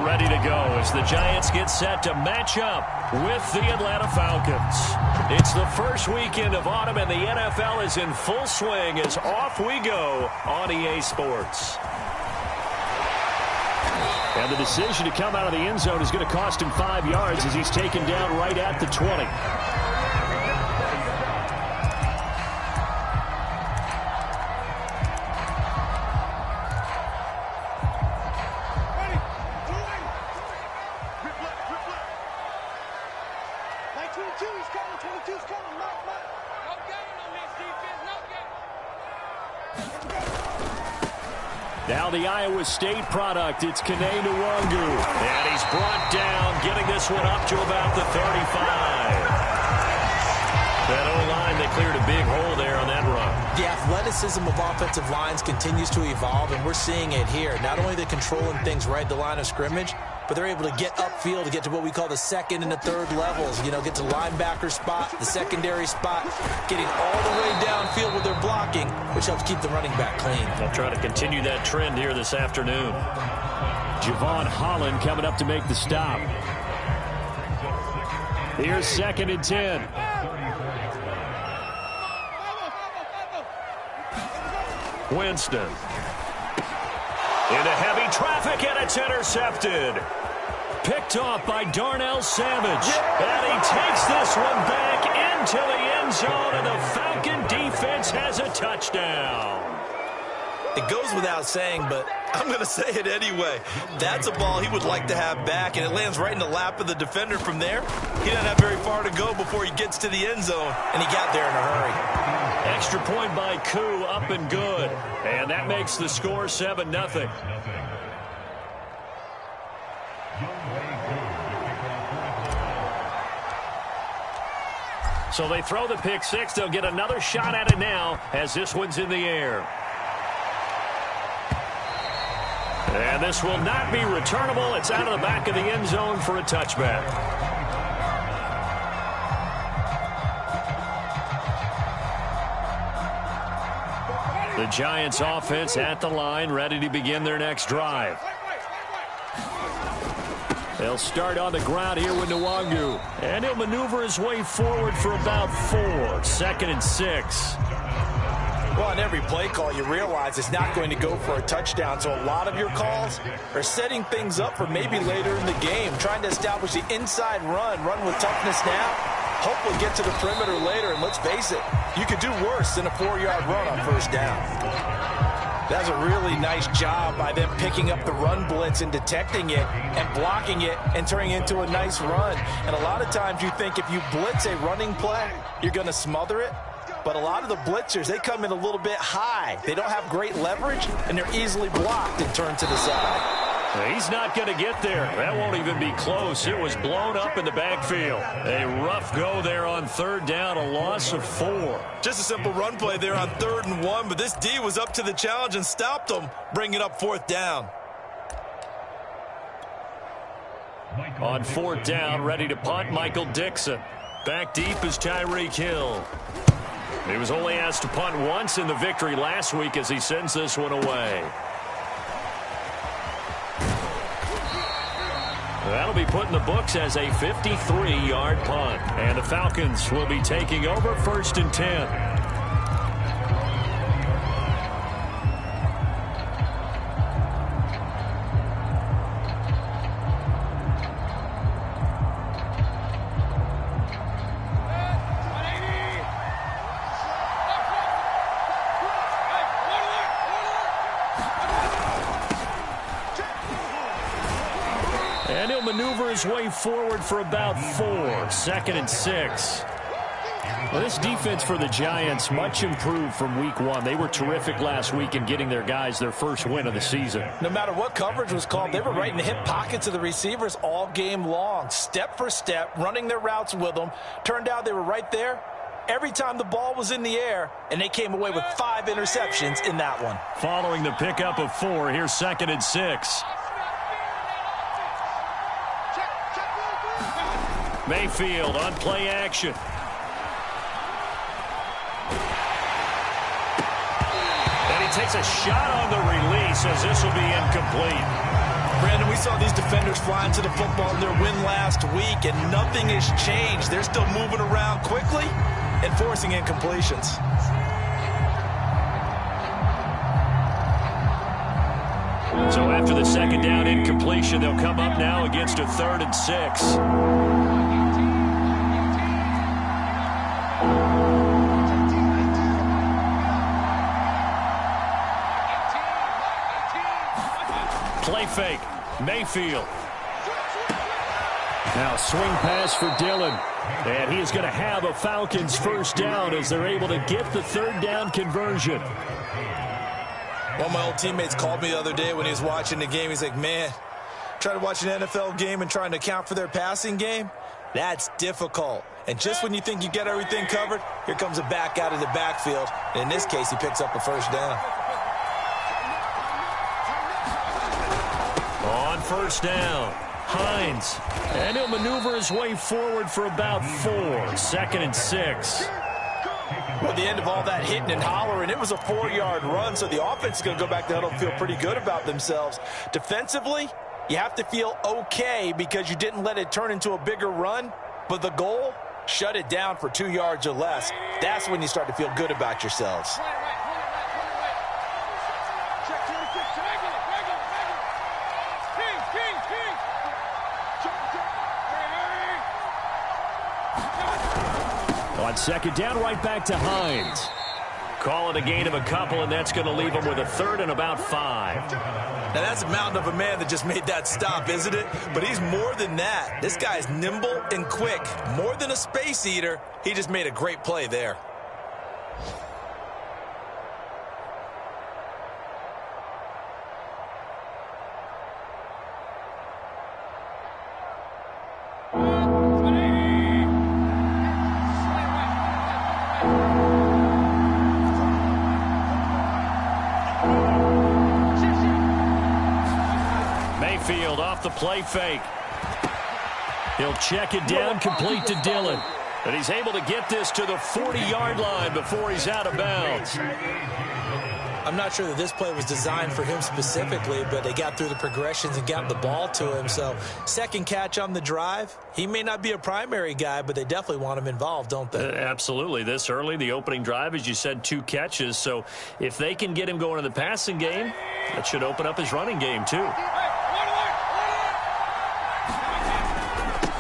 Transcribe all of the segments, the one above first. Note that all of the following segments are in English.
ready to go as the Giants get set to match up with the Atlanta Falcons. It's the first weekend of autumn, and the NFL is in full swing as off we go on EA Sports. And the decision to come out of the end zone is going to cost him 5 yards as he's taken down right at the 20. Now the Iowa State product, it's Kene Nwangwu. And he's brought down, getting this one up to about the 35. That O-line, they cleared a big hole there on that run. The athleticism of offensive lines continues to evolve, and we're seeing it here. Not only they're controlling things right at the line of scrimmage, but they're able to get upfield to get to what we call the second and the third levels. You know, get to linebacker spot, the secondary spot, getting all the way downfield with their blocking, which helps keep the running back clean. They'll try to continue that trend here this afternoon. Jevon Holland coming up to make the stop. Here's 2nd and 10. Winston. Into heavy traffic, and it's intercepted. Picked off by Darnell Savage. And he takes this one back into the end zone, and the Falcon defense has a touchdown. It goes without saying, but I'm going to say it anyway. That's a ball he would like to have back, and it lands right in the lap of the defender from there. He doesn't have very far to go before he gets to the end zone, and he got there in a hurry. Extra point by Koo, up and good. And that makes the score 7-0. So they throw the pick six. They'll get another shot at it now as this one's in the air. And this will not be returnable. It's out of the back of the end zone for a touchback. The Giants offense at the line, ready to begin their next drive. They'll start on the ground here with Nwangwu. And he'll maneuver his way forward for about 4. 2nd and 6. Well, on every play call, you realize it's not going to go for a touchdown. So a lot of your calls are setting things up for maybe later in the game, trying to establish the inside run with toughness now. Hopefully get to the perimeter later, and let's face it, you could do worse than a 4-yard run on first down. That's a really nice job by them picking up the run blitz and detecting it and blocking it and turning it into a nice run. And a lot of times you think if you blitz a running play, you're going to smother it. But a lot of the blitzers, they come in a little bit high. They don't have great leverage, and they're easily blocked and turned to the side. He's not going to get there. That won't even be close. It was blown up in the backfield. A rough go there on 3rd down, a loss of 4. Just a simple run play there on 3rd and 1, but this D was up to the challenge and stopped them, bringing up 4th down. On 4th down, ready to punt, Michael Dixon. Back deep is Tyreek Hill. He was only asked to punt once in the victory last week as he sends this one away. That'll be put in the books as a 53-yard punt. And the Falcons will be taking over 1st and 10. And he'll maneuver his way forward for about 4. 2nd and 6. Well, this defense for the Giants, much improved from week 1. They were terrific last week in getting their guys their first win of the season. No matter what coverage was called, they were right in the hip pockets of the receivers all game long. Step for step, running their routes with them. Turned out they were right there every time the ball was in the air, and they came away with 5 interceptions in that one. Following the pickup of 4, here's 2nd and 6. Mayfield on play action. And he takes a shot on the release as this will be incomplete. Brandon, we saw these defenders flying to the football in their win last week, and nothing has changed. They're still moving around quickly and forcing incompletions. So after the second down incompletion, they'll come up now against a 3rd and 6. Play fake. Mayfield. Now swing pass for Dillon. And he is going to have a Falcons first down as they're able to get the 3rd down conversion. One of my old teammates called me the other day when he was watching the game. He's like, man, trying to watch an NFL game and trying to account for their passing game, that's difficult. And just when you think you get everything covered, here comes a back out of the backfield. And in this case, he picks up a first down. On first down, Hines. And he'll maneuver his way forward for about 4. 2nd and 6. Well, at the end of all that hitting and hollering, it was a 4-yard run, so the offense is going to go back to huddle and feel pretty good about themselves. Defensively, you have to feel okay because you didn't let it turn into a bigger run, but the goal, shut it down for 2 yards or less. That's when you start to feel good about yourselves. On second down, right back to Hines. Call it a gain of a couple, and that's going to leave him with a 3rd and about 5. Now, that's a mountain of a man that just made that stop, isn't it? But he's more than that. This guy's nimble and quick. More than a space eater, he just made a great play there. Mayfield off the play fake. He'll check it down, complete to Dillon. And he's able to get this to the 40-yard line before he's out of bounds. I'm not sure that this play was designed for him specifically, but they got through the progressions and got the ball to him. So, second catch on the drive. He may not be a primary guy, but they definitely want him involved, don't they? Absolutely. This early, the opening drive, as you said, 2 catches. So, if they can get him going in the passing game, that should open up his running game, too.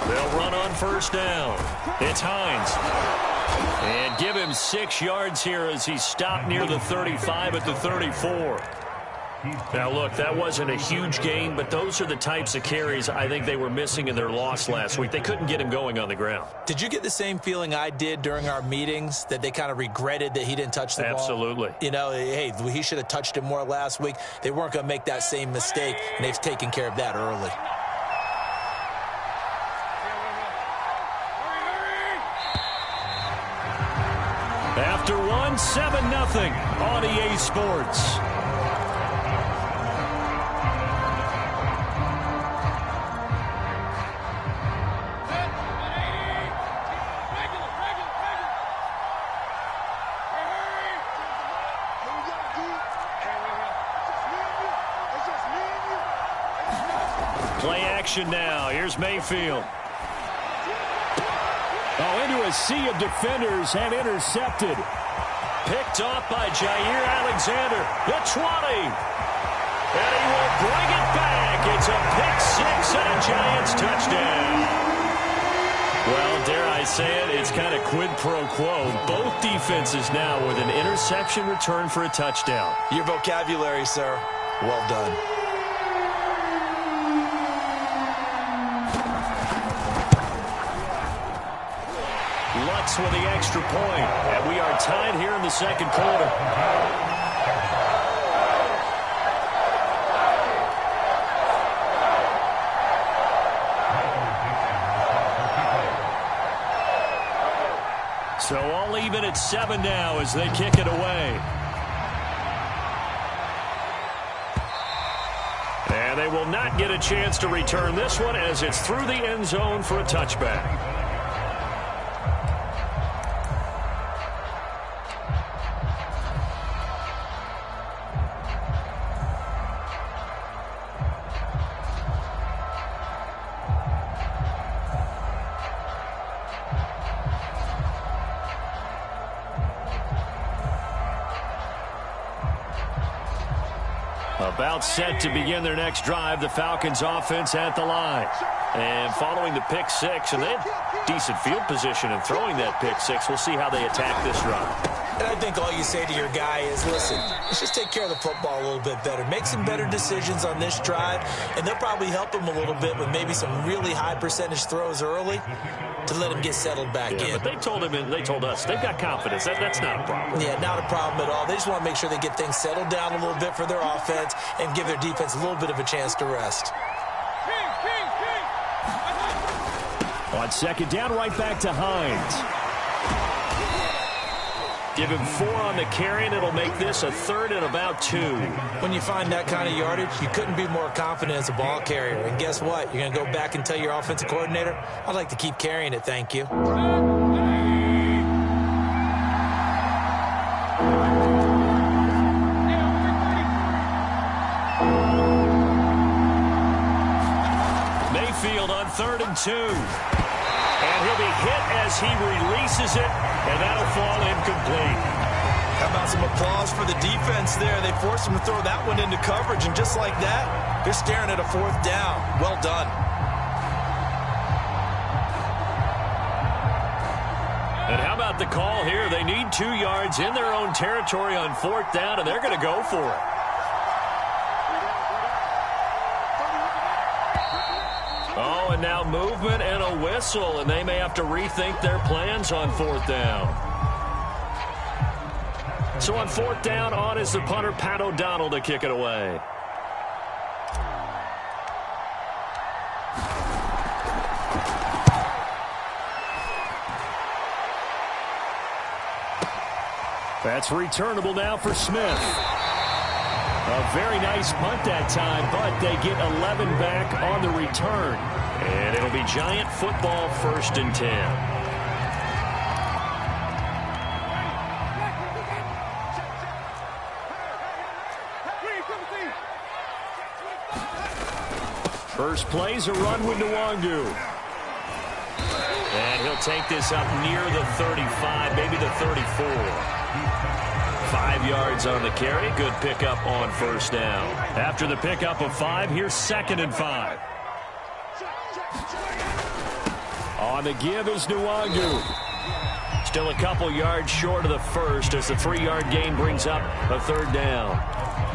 They'll run on first down. It's Hines. And give him 6 yards here as he stopped near the 35 at the 34. Now, look, that wasn't a huge gain, but those are the types of carries I think they were missing in their loss last week. They couldn't get him going on the ground. Did you get the same feeling I did during our meetings, that they kind of regretted that he didn't touch the ball? Absolutely. You know, hey, he should have touched it more last week. They weren't going to make that same mistake, and they've taken care of that early. After one, 7-0 on EA Sports. Play action now. Here's Mayfield. Oh, into a sea of defenders and intercepted. Picked off by Jair Alexander. The 20. And he will bring it back. It's a pick-6 and a Giants touchdown. Well, dare I say it, it's kind of quid pro quo. Both defenses now with an interception return for a touchdown. Your vocabulary, sir. Well done. Lutz with the extra point, and we are tied here in the second quarter. So all even at 7 now as they kick it away. And they will not get a chance to return this one as it's through the end zone for a touchback. About set to begin their next drive, the Falcons offense at the line. And following the pick six, and they had decent field position in throwing that pick six. We'll see how they attack this drive. And I think all you say to your guy is, listen, let's just take care of the football a little bit better. Make some better decisions on this drive, and they'll probably help him a little bit with maybe some really high percentage throws early to let him get settled back in. But they told him, and they told us, they've got confidence. That's not a problem. Yeah, not a problem at all. They just want to make sure they get things settled down a little bit for their offense and give their defense a little bit of a chance to rest. On second down, right back to Hines. Give him 4 on the carry, and it'll make this a 3rd and about 2. When you find that kind of yardage, you couldn't be more confident as a ball carrier. And guess what? You're going to go back and tell your offensive coordinator, I'd like to keep carrying it, thank you. Mayfield on 3rd and 2. And he'll be hit as he releases it, and that'll fall incomplete. How about some applause for the defense there? They forced him to throw that one into coverage, and just like that, they're staring at a 4th down. Well done. And how about the call here? They need 2 yards in their own territory on 4th down, and they're going to go for it. Oh, and now movement and a whistle, and they may have to rethink their plans on 4th down. So on 4th down, on is the punter, Pat O'Donnell, to kick it away. That's returnable now for Smith. A very nice punt that time, but they get 11 back on the return. And it'll be Giant football, 1st and 10. First play's a run with Nwangu. And he'll take this up near the 35, maybe the 34. 5 yards on the carry. Good pickup on 1st down. After the pickup of 5, here's 2nd and 5. On the give is Nwangu. Still a couple yards short of the first as the 3-yard gain brings up a 3rd down.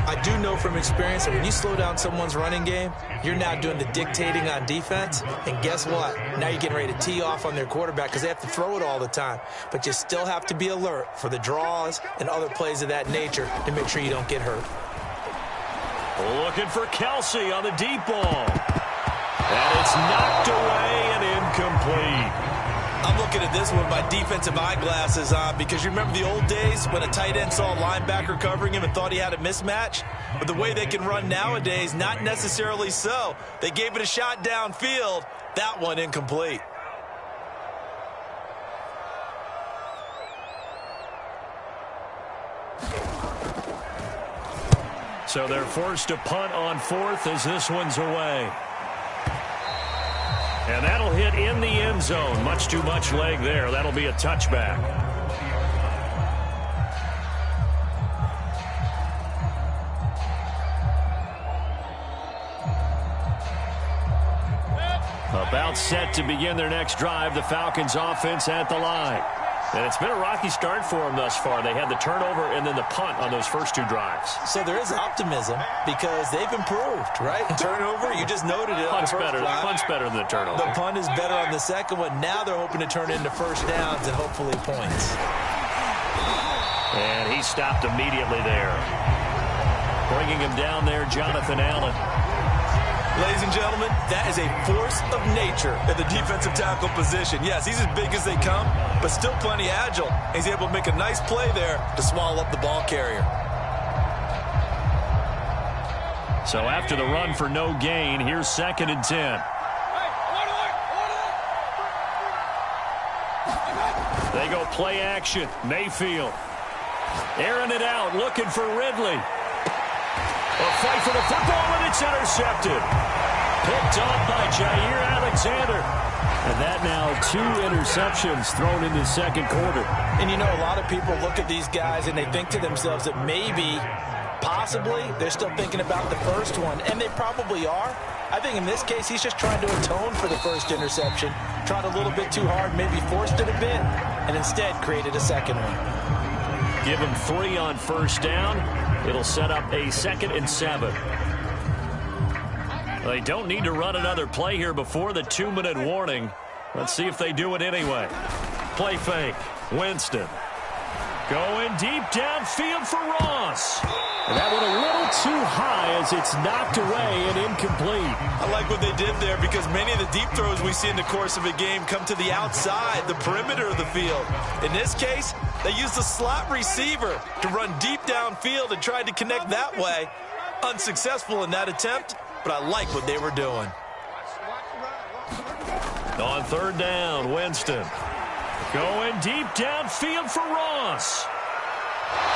I do know from experience that when you slow down someone's running game, you're now doing the dictating on defense. And guess what? Now you're getting ready to tee off on their quarterback because they have to throw it all the time. But you still have to be alert for the draws and other plays of that nature to make sure you don't get hurt. Looking for Kelsey on the deep ball. And it's knocked away and incomplete. I'm looking at this with my defensive eyeglasses on because you remember the old days when a tight end saw a linebacker covering him and thought he had a mismatch? But the way they can run nowadays, not necessarily so. They gave it a shot downfield. That one incomplete. So they're forced to punt on 4th as this one's away. And that'll hit in the end zone. Much too much leg there. That'll be a touchback. About set to begin their next drive, the Falcons offense at the line. And it's been a rocky start for them thus far. They had the turnover and then the punt on those first 2 drives. So there is optimism because they've improved, right? Turnover, you just noted it. Punt's better than the turnover. The punt is better on the second one. Now they're hoping to turn into 1st downs and hopefully points. And he stopped immediately there. Bringing him down there, Jonathan Allen. Ladies and gentlemen, that is a force of nature at the defensive tackle position. Yes, he's as big as they come, but still plenty agile. He's able to make a nice play there to swallow up the ball carrier. So after the run for no gain, here's 2nd and 10. They go play action. Mayfield. Airing it out, looking for Ridley. A fight for the football, and it's intercepted. Picked off by Jair Alexander. And that now 2 interceptions thrown in the second quarter. And you know, a lot of people look at these guys and they think to themselves that maybe Possibly, they're still thinking about the first one, and they probably are. I think in this case, he's just trying to atone for the first interception. Tried a little bit too hard, maybe forced it a bit, and instead created a second one. Give him 3 on first down. It'll set up a 2nd and 7. They don't need to run another play here before the 2-minute warning. Let's see if they do it anyway. Play fake. Winston. Going deep downfield for Ross. And that one a little too high as it's knocked away and incomplete. I like what they did there because many of the deep throws we see in the course of a game come to the outside, the perimeter of the field. In this case, they used the slot receiver to run deep downfield and tried to connect that way. Unsuccessful in that attempt, but I like what they were doing. On 3rd down, Winston. Going deep downfield for Ross.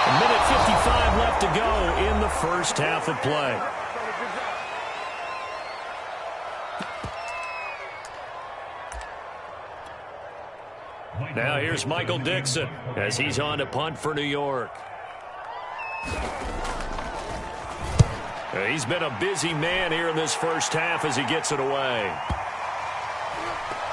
A minute 55 left to go in the first half of play. Now here's Michael Dixon as he's on to punt for New York. He's been a busy man here in this first half as he gets it away.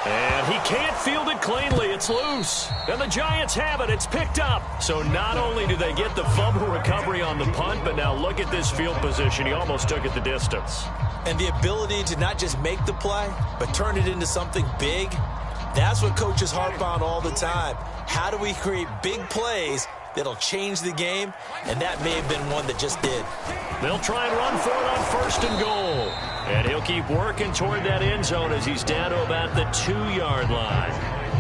And he can't field it cleanly. It's loose. And the Giants have it. It's picked up. So not only do they get the fumble recovery on the punt, but now look at this field position. He almost took it the distance. And the ability to not just make the play, but turn it into something big, that's what coaches harp on all the time. How do we create big plays that'll change the game? And that may have been one that just did. They'll try and run for it on 1st and goal. And he'll keep working toward that end zone as he's down to about the 2-yard line.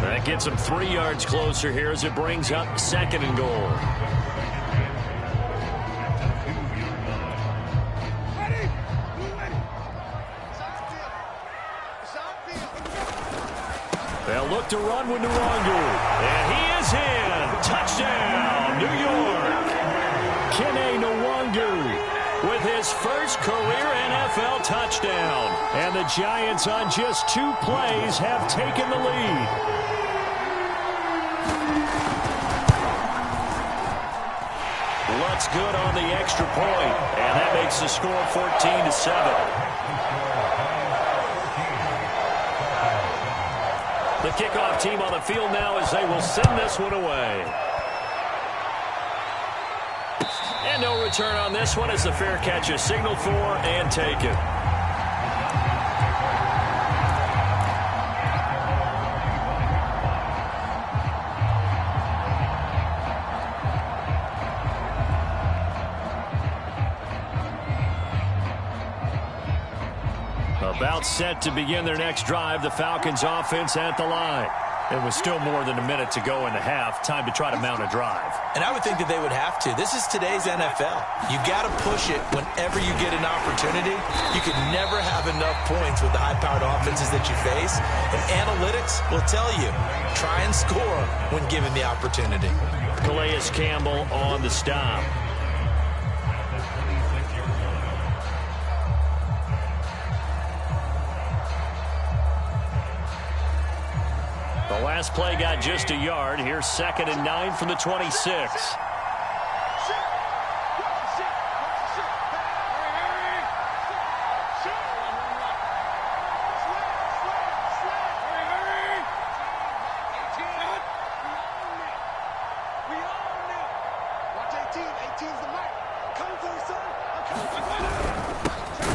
That gets him 3 yards closer here as it brings up 2nd and goal. They'll look to run with Nwangu. And he is in. Touchdown, New York. Kene Nwangu with his first career NFL touchdown. And the Giants on just 2 plays have taken the lead. Looks good on the extra point, and that makes the score 14-7. The kickoff team on the field now as they will send this one away. And no return on this one as the fair catch is signaled for and taken. About set to begin their next drive, the Falcons offense at the line. It was still more than a minute to go in the half. Time to try to mount a drive. And I would think that they would have to. This is today's NFL. You got to push it whenever you get an opportunity. You can never have enough points with the high-powered offenses that you face. And analytics will tell you, try and score when given the opportunity. Calais Campbell on the stop. The last play got just a yard. Here's 2nd and 9 from the 26.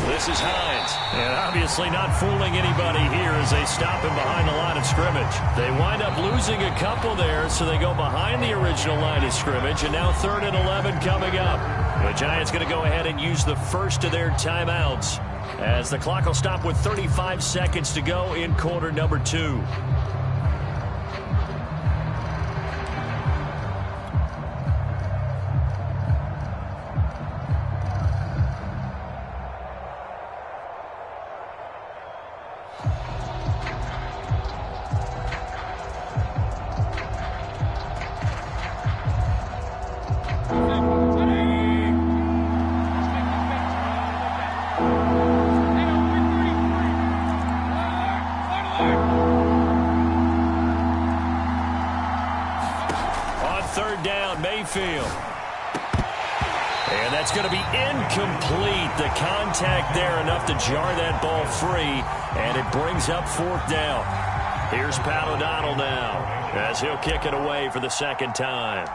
This is Hines. And obviously not fooling anybody here as they stop him behind the line of scrimmage. They wind up losing a couple there, so they go behind the original line of scrimmage. And now 3rd and 11 coming up. The Giants going to go ahead and use the first of their timeouts as the clock will stop with 35 seconds to go in quarter number 2. That's going to be incomplete. The contact there enough to jar that ball free, and it brings up 4th down. Here's Pat O'Donnell now as he'll kick it away for the 2nd time.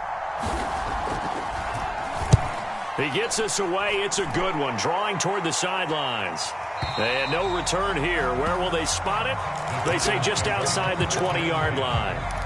He gets us away. It's a good one, drawing toward the sidelines. And no return here. Where will they spot it? They say just outside the 20-yard line.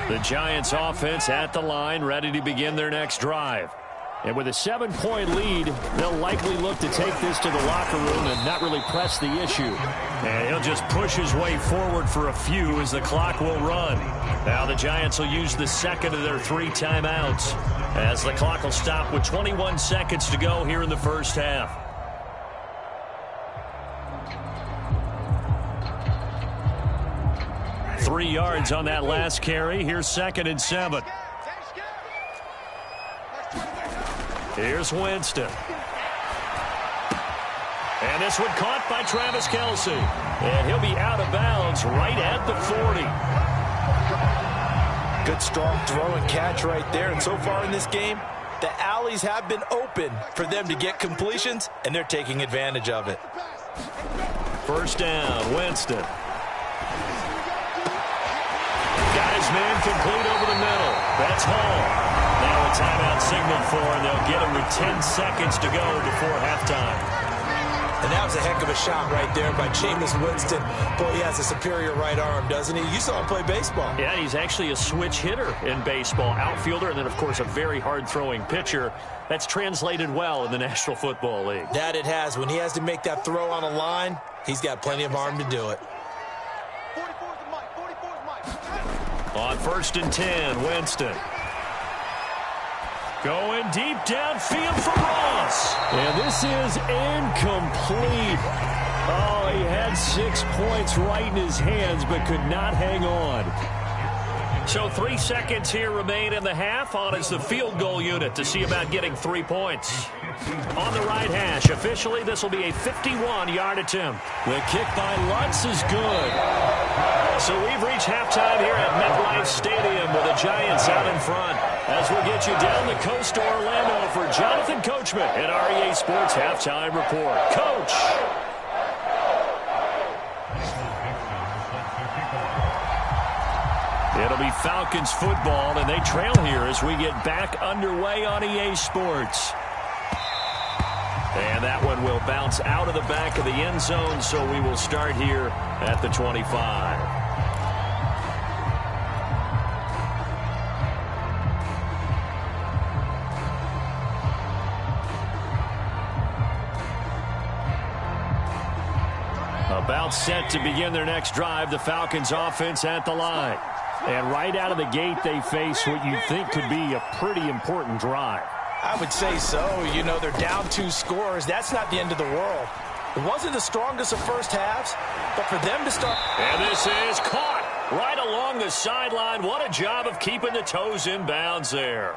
The Giants offense at the line, ready to begin their next drive. And with a 7-point lead, they'll likely look to take this to the locker room and not really press the issue. And he'll just push his way forward for a few as the clock will run. Now the Giants will use the 2nd of their 3 timeouts as the clock will stop with 21 seconds to go here in the first half. Three yards on that last carry. Here's 2nd and 7. Here's Winston. And this one caught by Travis Kelce. And he'll be out of bounds right at the 40. Good strong throw and catch right there. And so far in this game, the alleys have been open for them to get completions, and they're taking advantage of it. First down, Winston. Got his man complete over the middle. That's Hall. Now a timeout signaled for, and they'll get him with 10 seconds to go before halftime. And that was a heck of a shot right there by Jameis Winston. Boy, he has a superior right arm, doesn't he? You saw him play baseball. Yeah, he's actually a switch hitter in baseball. Outfielder, and then, of course, a very hard-throwing pitcher. That's translated well in the National Football League. That it has. When he has to make that throw on a line, he's got plenty of arm to do it. On 1st and 10, Winston. Going deep downfield for Ross. And this is incomplete. Oh, he had 6 points right in his hands, but could not hang on. So 3 seconds here remain in the half. On is the field goal unit to see about getting 3 points. On the right hash, officially, this will be a 51-yard attempt. The kick by Lutz is good. So we've reached halftime here at MetLife Stadium with the Giants out in front. As we get you down the coast to Orlando for Jonathan Coachman at REA Sports Halftime Report. Coach. It'll be Falcons football, and they trail here as we get back underway on EA Sports. And that one will bounce out of the back of the end zone, so we will start here at the 25. About set to begin their next drive, the Falcons offense at the line. And right out of the gate, they face what you think could be a pretty important drive. I would say so. You know, they're down 2 scores. That's not the end of the world. It wasn't the strongest of first halves, but for them to start... And this is caught right along the sideline. What a job of keeping the toes in bounds there.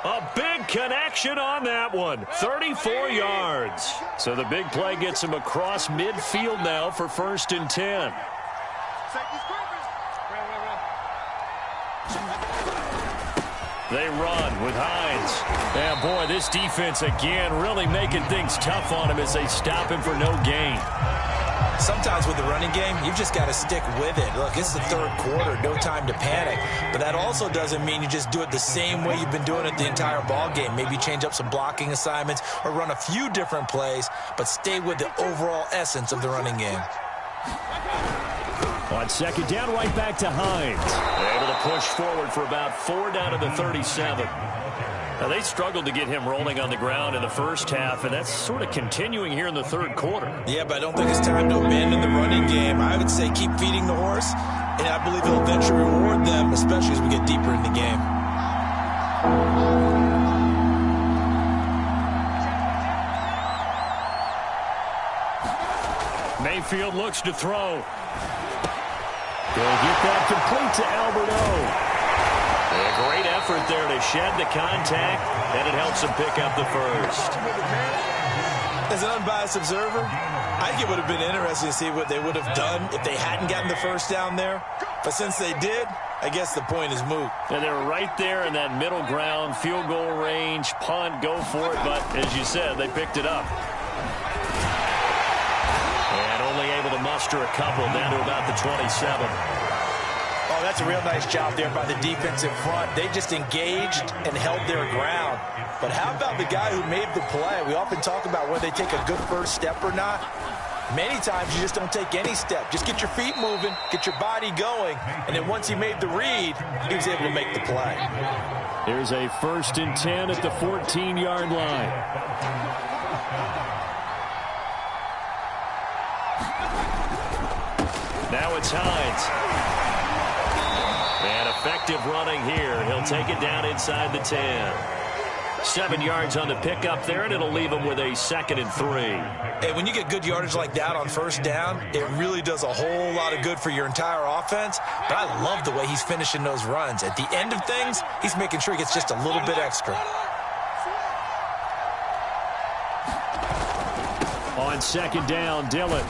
A big connection on that one. 34 yards. So the big play gets him across midfield now for 1st and 10. They run with Hines. And boy, this defense again really making things tough on him as they stop him for no gain. Sometimes with the running game, you've just got to stick with it. Look, it's the 3rd quarter, no time to panic. But that also doesn't mean you just do it the same way you've been doing it the entire ball game. Maybe change up some blocking assignments or run a few different plays, but stay with the overall essence of the running game. On 2nd down, right back to Hines. Able to push forward for about 4 down to the 37. Now, they struggled to get him rolling on the ground in the first half, and that's sort of continuing here in the 3rd quarter. Yeah, but I don't think it's time to abandon the running game. I would say keep feeding the horse, and I believe it'll eventually reward them, especially as we get deeper in the game. Mayfield looks to throw. They'll get that complete to Alberto. A great effort there to shed the contact, and it helps him pick up the first. As an unbiased observer, I think it would have been interesting to see what they would have done if they hadn't gotten the first down there. But since they did, I guess the point is moot. And they're right there in that middle ground, field goal range, punt, go for it. But as you said, they picked it up. And only able to muster a couple down to about the 27. Oh, that's a real nice job there by the defensive front. They just engaged and held their ground. But how about the guy who made the play? We often talk about whether they take a good first step or not. Many times you just don't take any step. Just get your feet moving, get your body going, and then once he made the read, he was able to make the play. Here's a 1st and 10 at the 14-yard line. Now it's Hines. And effective running here. He'll take it down inside the 10. 7 yards on the pickup there, and it'll leave him with a 2nd and 3. Hey, when you get good yardage like that on first down, it really does a whole lot of good for your entire offense. But I love the way he's finishing those runs. At the end of things, he's making sure he gets just a little bit extra. On 2nd down, Dillon.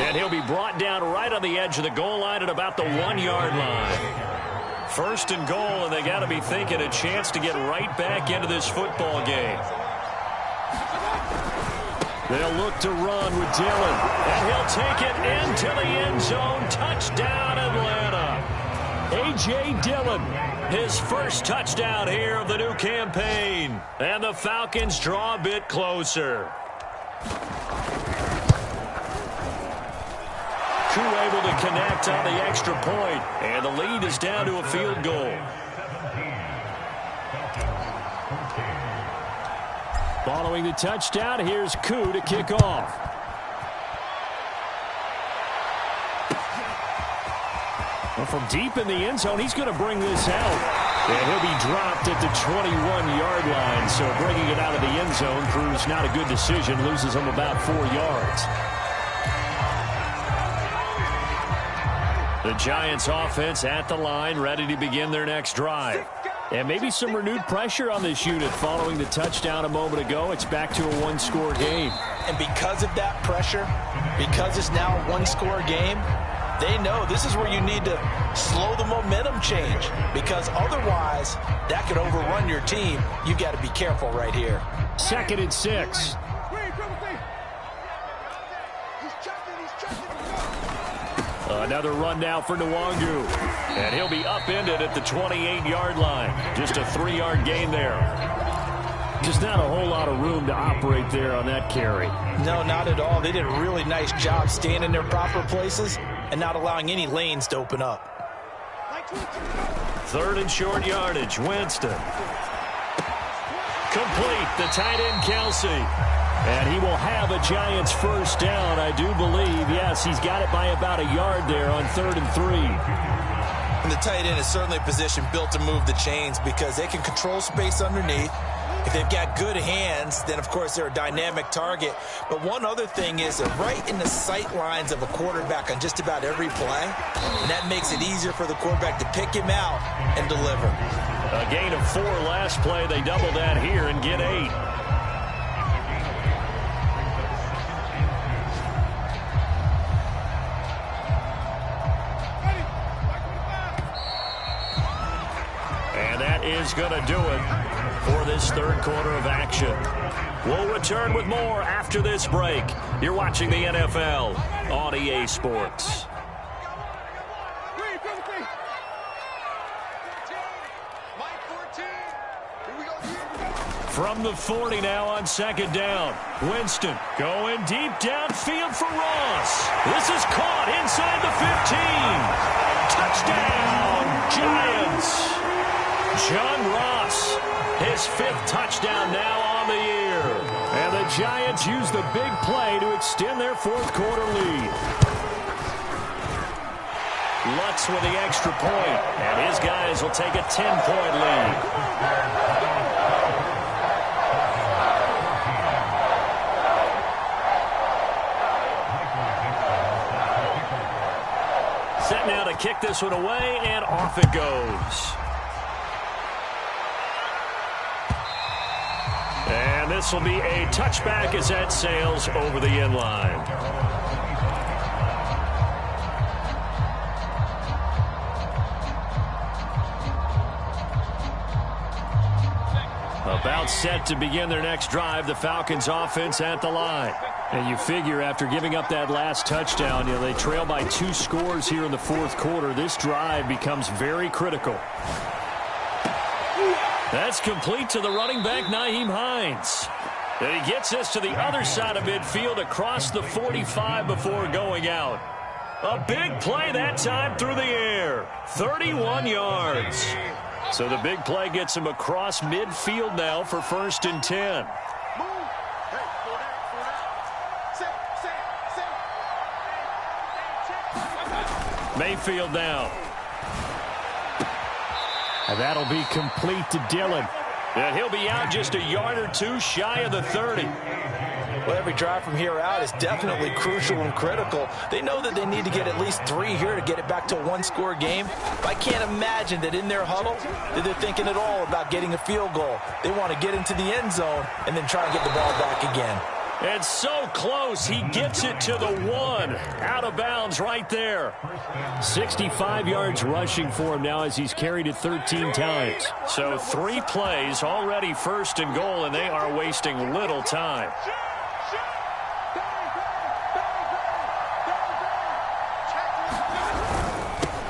And he'll be brought down right on the edge of the goal line at about the 1-yard line. 1st and goal, and they got to be thinking a chance to get right back into this football game. They'll look to run with Dillon, and he'll take it into the end zone. Touchdown, Atlanta. A.J. Dillon, his first touchdown here of the new campaign. And the Falcons draw a bit closer. Koo able to connect on the extra point, and the lead is down to a field goal. Following the touchdown, here's Koo to kick off. Well, from deep in the end zone, he's going to bring this out. And he'll be dropped at the 21-yard line, so bringing it out of the end zone proves not a good decision, loses him about 4 yards. The Giants offense at the line, ready to begin their next drive. And maybe some renewed pressure on this unit following the touchdown a moment ago. It's back to a one-score game. And because of that pressure, because it's now a one-score game, they know this is where you need to slow the momentum change, because otherwise that could overrun your team. You've got to be careful right here. 2nd and 6. Another run now for Nwangu. And he'll be upended at the 28-yard line. Just a 3-yard gain there. Just not a whole lot of room to operate there on that carry. No, not at all. They did a really nice job staying in their proper places and not allowing any lanes to open up. 3rd and short yardage. Winston. Complete. The tight end, Kelsey. And he will have a Giants first down, I do believe. Yes, he's got it by about a yard there on 3rd and 3. And the tight end is certainly a position built to move the chains because they can control space underneath. If they've got good hands, then, of course, they're a dynamic target. But one other thing is they're right in the sight lines of a quarterback on just about every play. And that makes it easier for the quarterback to pick him out and deliver. A gain of 4 last play. They double that here and get 8. Is going to do it for this 3rd quarter of action. We'll return with more after this break. You're watching the NFL on EA Sports. From the 40 now on 2nd down. Winston going deep downfield for Ross. This is caught inside the 15. Touchdown, Giants. John Ross, his 5th touchdown now on the year. And the Giants use the big play to extend their 4th quarter lead. Lutz with the extra point, and his guys will take a 10-point lead. Set now to kick this one away, and off it goes. And this will be a touchback as that sails over the end line. About set to begin their next drive, the Falcons offense at the line. And you figure after giving up that last touchdown, they trail by 2 scores here in the fourth quarter. This drive becomes very critical. That's complete to the running back, Nyheim Hines. And he gets us to the other side of midfield across the 45 before going out. A big play that time through the air. 31 yards. So the big play gets him across midfield now for 1st and 10. Mayfield now. And that'll be complete to Dillon. And he'll be out just a yard or 2 shy of the 30. Well, every drive from here out is definitely crucial and critical. They know that they need to get at least 3 here to get it back to a 1-score game. But I can't imagine that in their huddle that they're thinking at all about getting a field goal. They want to get into the end zone and then try and get the ball back again. And so close, he gets it to the 1. Out of bounds right there. 65 yards rushing for him now as he's carried it 13 times. So 3 plays, already 1st and goal, and they are wasting little time.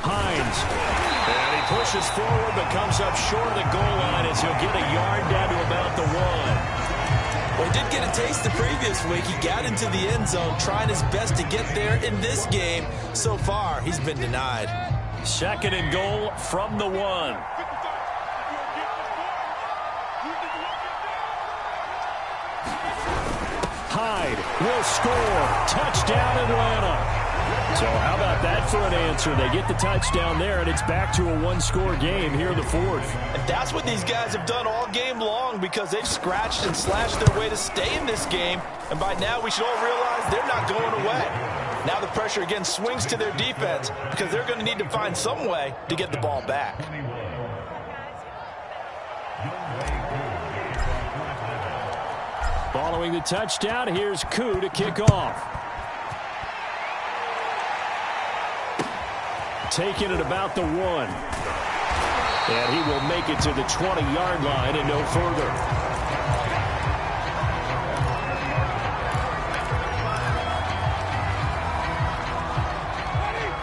Hines. And he pushes forward but comes up short of the goal line as he'll get a yard down to about the 1. Well, he did get a taste the previous week. He got into the end zone, trying his best to get there in this game. So far, he's been denied. 2nd and goal from the 1. Hyde will score. Touchdown, Atlanta. So how about that for an answer? They get the touchdown there, and it's back to a 1-score game here in the 4th. And that's what these guys have done all game long because they've scratched and slashed their way to stay in this game. And by now, we should all realize they're not going away. Now the pressure again swings to their defense because they're going to need to find some way to get the ball back. Following the touchdown, here's Koo to kick off. Taking it about the 1. And he will make it to the 20-yard line and no further.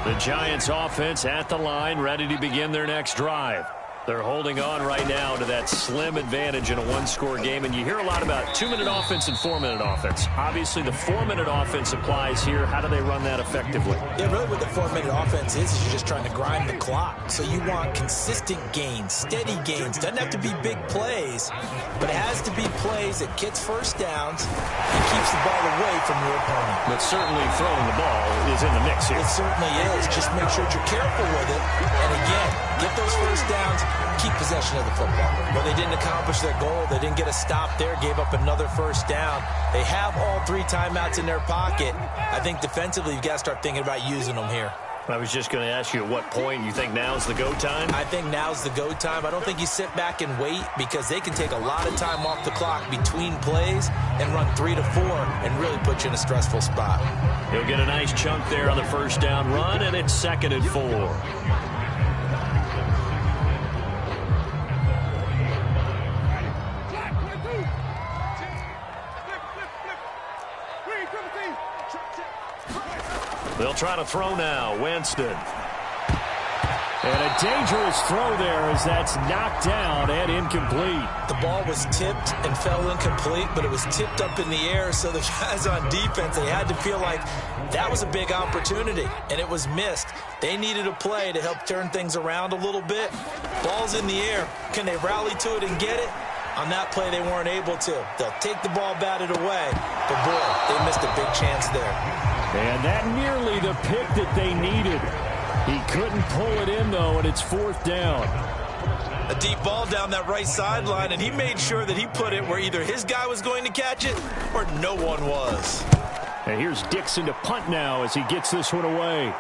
The Giants offense at the line, ready to begin their next drive. They're holding on right now to that slim advantage in a 1-score game. And you hear a lot about 2-minute offense and 4-minute offense. Obviously, the 4-minute offense applies here. How do they run that effectively? Yeah, really what the 4-minute offense is you're just trying to grind the clock. So you want consistent gains, steady gains. Doesn't have to be big plays, but it has to be plays that gets first downs and keeps the ball away from your opponent. But certainly throwing the ball is in the mix here. It certainly is. Just make sure that you're careful with it. And again, get those first downs, keep possession of the football. Well, they didn't accomplish their goal. They didn't get a stop there, gave up another first down. They have all 3 timeouts in their pocket. I think defensively, you've got to start thinking about using them here. I was just going to ask you at what point you think now's the go time? I think now's the go time. I don't think you sit back and wait because they can take a lot of time off the clock between plays and run 3 to 4 and really put you in a stressful spot. He'll get a nice chunk there on the first down run, and it's 2nd and 4. They'll try to throw now. Winston. And a dangerous throw there as that's knocked down and incomplete. The ball was tipped and fell incomplete, but it was tipped up in the air, so the guys on defense, they had to feel like that was a big opportunity, and it was missed. They needed a play to help turn things around a little bit. Ball's in the air. Can they rally to it and get it? On that play, they weren't able to. They'll take the ball batted away, but boy, they missed a big chance there. And that nearly the pick that they needed. He couldn't pull it in, though, and it's 4th down. A deep ball down that right sideline, and he made sure that he put it where either his guy was going to catch it or no one was. And here's Dixon to punt now as he gets this one away.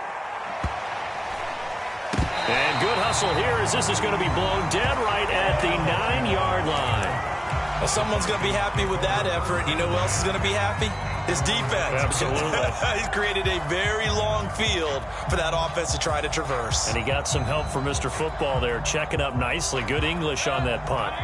And good hustle here as this is going to be blown dead right at the 9-yard line. Well, someone's going to be happy with that effort. You know who else is going to be happy? His defense. Absolutely. He's created a very long field for that offense to try to traverse. And he got some help from Mr. Football there, checking up nicely. Good English on that punt.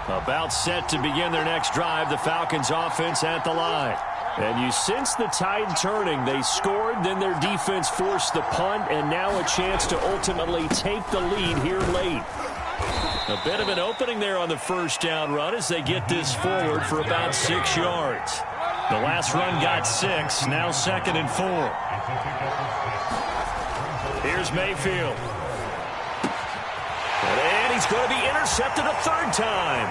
About set to begin their next drive, the Falcons offense at the line. And you sense the tide turning. They scored, then their defense forced the punt, and now a chance to ultimately take the lead here late. A bit of an opening there on the first down run as they get this forward for about 6 yards. The last run got 6, now 2nd and 4. Here's Mayfield. And he's going to be intercepted a 3rd time.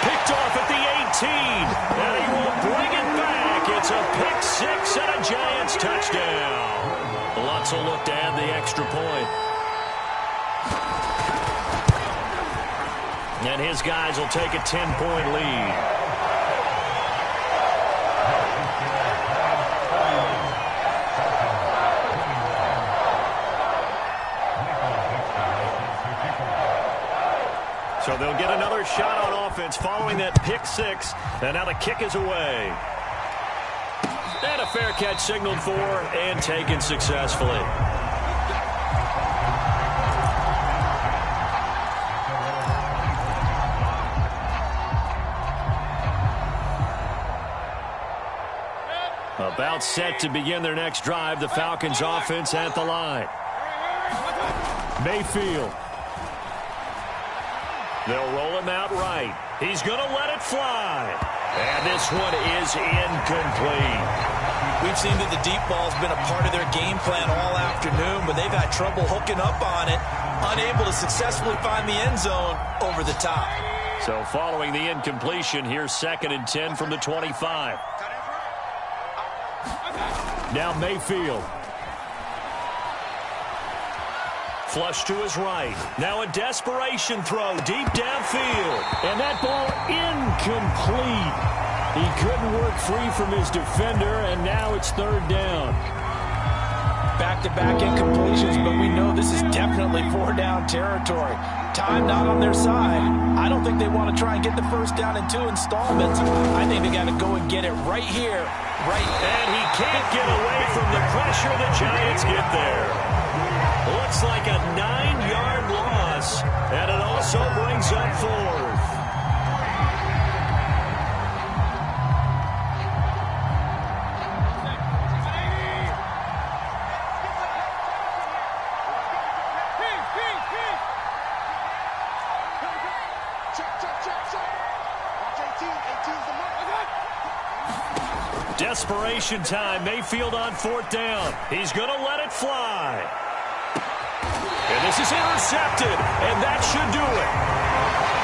Picked off at the 18. And he will bring it back. It's a pick 6 and a Giants touchdown. Lutz will look to add the extra point. And his guys will take a 10-point lead. So they'll get another shot on offense following that pick 6. And now the kick is away. And a fair catch signaled for and taken successfully. About set to begin their next drive, the Falcons offense at the line. Mayfield. They'll roll him out right. He's going to let it fly. And this one is incomplete. We've seen that the deep ball's been a part of their game plan all afternoon, but they've had trouble hooking up on it, unable to successfully find the end zone over the top. So following the incompletion, here's 2nd and 10 from the 25. Now Mayfield. Flush to his right. Now a desperation throw deep downfield. And that ball incomplete. He couldn't work free from his defender, and now it's 3rd down. Back-to-back incompletions, but we know this is definitely 4-down territory. Time not on their side. I don't think they want to try and get the first down in 2 installments. I think they got to go and get it right here, right. And he can't get away from the pressure. The Giants get there. Looks like a 9-yard loss, and it also brings up 4th. Desperation time. Mayfield on 4th down. He's going to let it fly. And this is intercepted, and that should do it.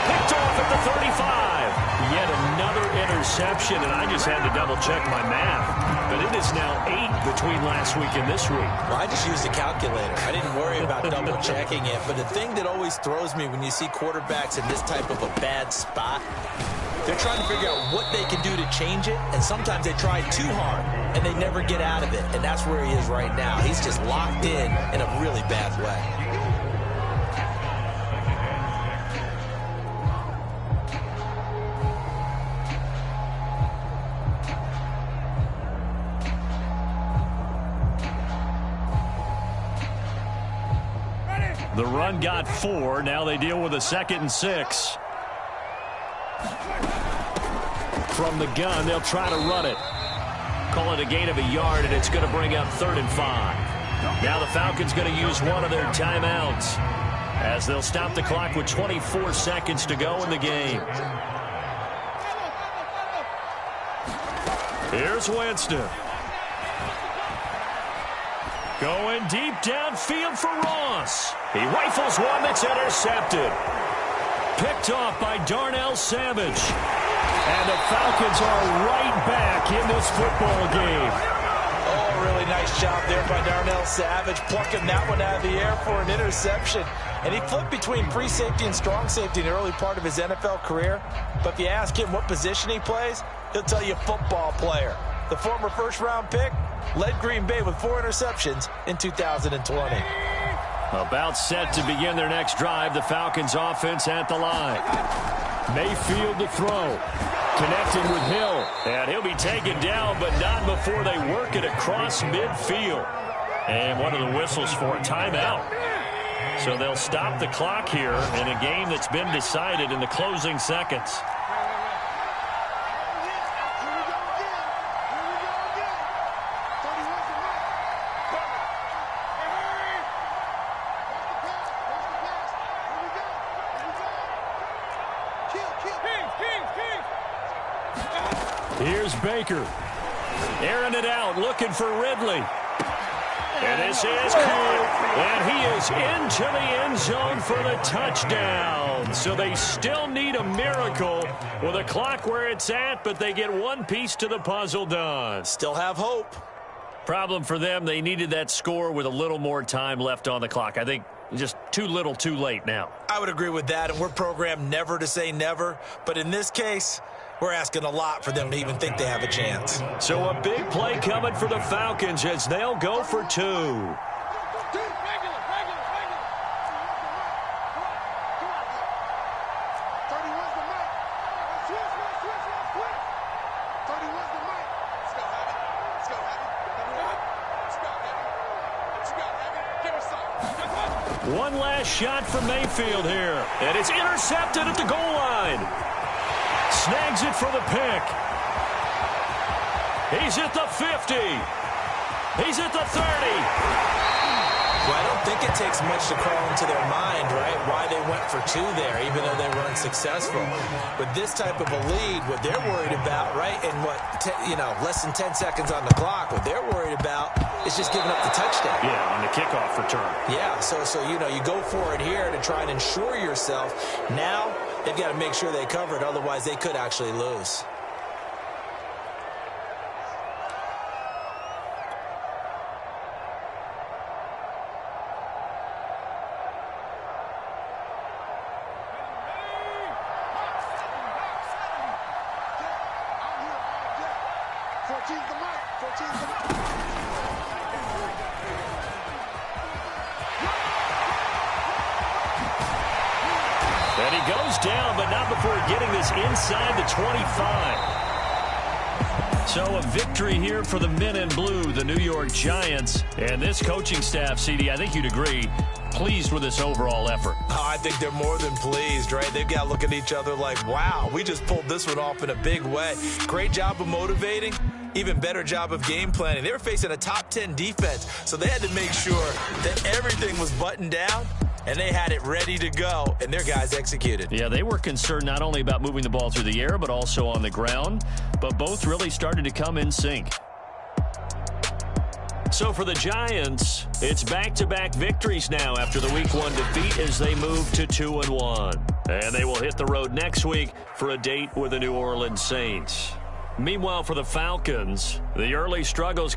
Picked off at the 35. Yet another interception, and I just had to double-check my math. But it is now 8 between last week and this week. Well, I just used a calculator. I didn't worry about double-checking it. But the thing that always throws me when you see quarterbacks in this type of a bad spot, they're trying to figure out what they can do to change it, and sometimes they try too hard, and they never get out of it. And that's where he is right now. He's just locked in a really bad way. The run got 4. Now they deal with a 2nd and 6. From the gun, they'll try to run it. Call it a gain of a yard, and it's going to bring up 3rd and 5. Now the Falcons going to use one of their timeouts as they'll stop the clock with 24 seconds to go in the game. Here's Winston. Going deep downfield for Ross. He rifles one that's intercepted. Picked off by Darnell Savage. And the Falcons are right back in this football game. Oh, really nice job there by Darnell Savage, plucking that one out of the air for an interception. And he flipped between free safety and strong safety in the early part of his NFL career. But if you ask him what position he plays, he'll tell you football player. The former first-round pick led Green Bay with 4 interceptions in 2020. About set to begin their next drive, the Falcons offense at the line. Mayfield to throw. Connecting with Hill. And he'll be taken down, but not before they work it across midfield. And one of the whistles for a timeout. So they'll stop the clock here in a game that's been decided in the closing seconds. Here's Baker. Airing it out, looking for Ridley. And this is caught. And he is into the end zone for the touchdown. So they still need a miracle with a clock where it's at, but they get one piece to the puzzle done. Still have hope. Problem for them, they needed that score with a little more time left on the clock. I think just too little, too late now. I would agree with that, and we're programmed never to say never. But in this case, we're asking a lot for them to even think they have a chance. So a big play coming for the Falcons as they'll go for two. One last shot from Mayfield here. And it's intercepted at the goal line. Snags it for the pick. He's at the 50. He's at the 30. Well, I don't think it takes much to crawl into their mind, right, why they went for two there, even though they were unsuccessful. With this type of a lead, what they're worried about, right, and less than 10 seconds on the clock, what they're worried about is just giving up the touchdown. Yeah, on the kickoff return. Yeah, so you go for it here to try and ensure yourself. Now they've got to make sure they cover it, otherwise they could actually lose. And he goes down, but not before getting this inside the 25. So a victory here for the men in blue, the New York Giants. And this coaching staff, CD, I think you'd agree, pleased with this overall effort. Oh, I think they're more than pleased, right? They've got to look at each other like, wow, we just pulled this one off in a big way. Great job of motivating. Even better job of game planning. They were facing a top 10 defense, so they had to make sure that everything was buttoned down, and they had it ready to go, and their guys executed. Yeah, they were concerned not only about moving the ball through the air, but also on the ground, but both really started to come in sync. So for the Giants, it's back-to-back victories now after the Week 1 defeat as they move to 2-1. And they will hit the road next week for a date with the New Orleans Saints. Meanwhile, for the Falcons, the early struggles